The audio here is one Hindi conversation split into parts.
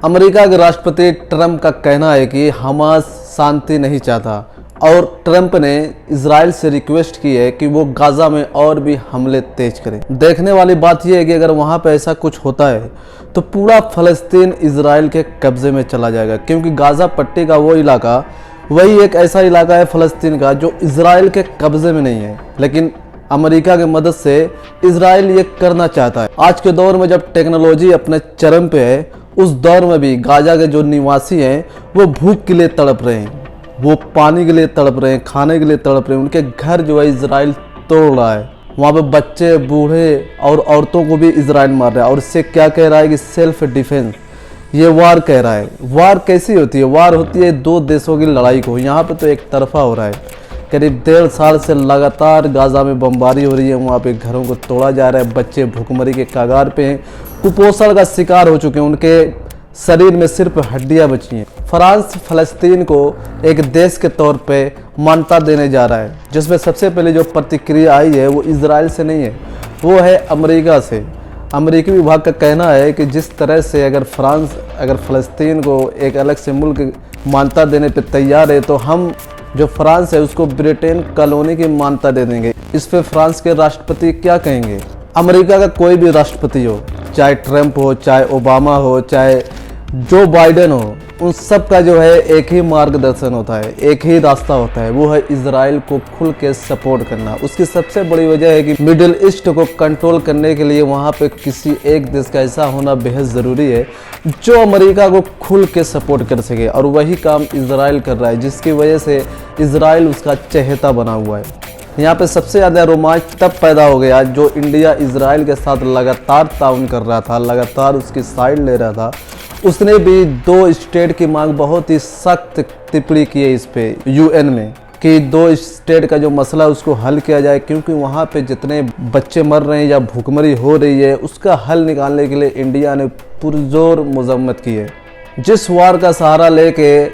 अमेरिका के राष्ट्रपति ट्रंप का कहना है कि हमास शांति नहीं चाहता और ट्रंप ने इजराइल से रिक्वेस्ट की है कि वो गाज़ा में और भी हमले तेज करें। देखने वाली बात यह है कि अगर वहाँ पे ऐसा कुछ होता है तो पूरा फ़लस्तीन इजराइल के कब्ज़े में चला जाएगा, क्योंकि गाज़ा पट्टी का वो इलाका वही एक ऐसा इलाका है फ़लस्तीन का जो इजराइल के कब्ज़े में नहीं है, लेकिन अमेरिका की मदद से इजराइल ये करना चाहता है। आज के दौर में जब टेक्नोलॉजी अपने चरम पे है, उस दौर में भी गाज़ा के जो निवासी हैं वो भूख के लिए तड़प रहे हैं, वो पानी के लिए तड़प रहे हैं, खाने के लिए तड़प रहे हैं। उनके घर जो है इजराइल तोड़ रहा है, वहाँ पे बच्चे, बूढ़े और औरतों को भी इजराइल मार रहा है। और इससे क्या कह रहा है कि सेल्फ डिफेंस, ये वार कह रहा है। वार कैसी होती है? वार होती है दो देशों की लड़ाई को। यहाँ पे तो एक तरफा हो रहा है। करीब 1.5 साल से लगातार गाज़ा में बमबारी हो रही है, वहाँ पे घरों को तोड़ा जा रहा है, बच्चे भूखमरी के कगार पे हैं, कुपोषण का शिकार हो चुके हैं, उनके शरीर में सिर्फ हड्डियाँ बची हैं। फ्रांस फ़लस्तीन को एक देश के तौर पे मान्यता देने जा रहा है, जिसमें सबसे पहले जो प्रतिक्रिया आई है वो इजराइल से नहीं है, वो है अमेरिका से। अमेरिकी विभाग का कहना है कि जिस तरह से अगर फ्रांस अगर फ़लस्तीन को एक अलग से मुल्क मान्यता देने पे तैयार है, तो हम जो फ्रांस है उसको ब्रिटेन कॉलोनी की मान्यता दे देंगे। इस पे फ्रांस के राष्ट्रपति क्या कहेंगे? अमेरिका का कोई भी राष्ट्रपति हो, चाहे ट्रंप हो, चाहे ओबामा हो, चाहे जो बाइडेन हो, उन सब का जो है एक ही मार्गदर्शन होता है, एक ही रास्ता होता है, वो है इजराइल को खुल के सपोर्ट करना। उसकी सबसे बड़ी वजह है कि मिडिल ईस्ट को कंट्रोल करने के लिए वहाँ पे किसी एक देश का ऐसा होना बेहद ज़रूरी है जो अमेरिका को खुल के सपोर्ट कर सके, और वही काम इजराइल कर रहा है, जिसकी वजह से इजराइल उसका चहेता बना हुआ है। यहाँ पे सबसे ज़्यादा रोमांच तब पैदा हो गया जो इंडिया इजराइल के साथ लगातार ताउन कर रहा था, लगातार उसकी साइड ले रहा था। उसने भी 2 स्टेट की मांग बहुत ही सख्त टिप्पणी की है इस पे यूएन में, कि 2 स्टेट का जो मसला है उसको हल किया जाए, क्योंकि वहाँ पे जितने बच्चे मर रहे हैं या भूखमरी हो रही है उसका हल निकालने के लिए इंडिया ने पुरजोर मजम्मत की है। जिस वार का सहारा लेके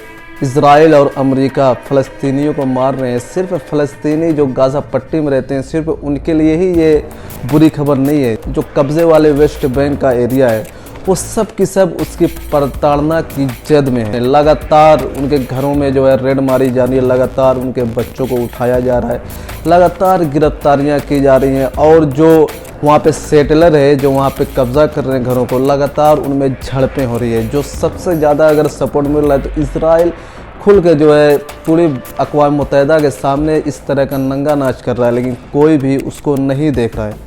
इजराइल और अमेरिका फ़लस्तीनियों को मार रहे हैं, सिर्फ फ़लस्तीनी जो गाज़ा पट्टी में रहते हैं सिर्फ उनके लिए ही ये बुरी खबर नहीं है। जो कब्ज़े वाले वेस्ट बैंक का एरिया है वो सब की सब उसकी प्रताड़ना की जद में है। लगातार उनके घरों में जो है रेड मारी जा रही है, लगातार उनके बच्चों को उठाया जा रहा है, लगातार गिरफ्तारियां की जा रही हैं, और जो वहाँ पे सेटलर है जो वहाँ पे कब्ज़ा कर रहे हैं घरों को, लगातार उनमें झड़पें हो रही है। जो सबसे ज़्यादा अगर सपोर्ट मिल रहा है तो इजराइल खुल के जो है पूरी अक़वाम मुत्तहिदा के सामने इस तरह का नंगा नाच कर रहा है, लेकिन कोई भी उसको नहीं देख रहा है।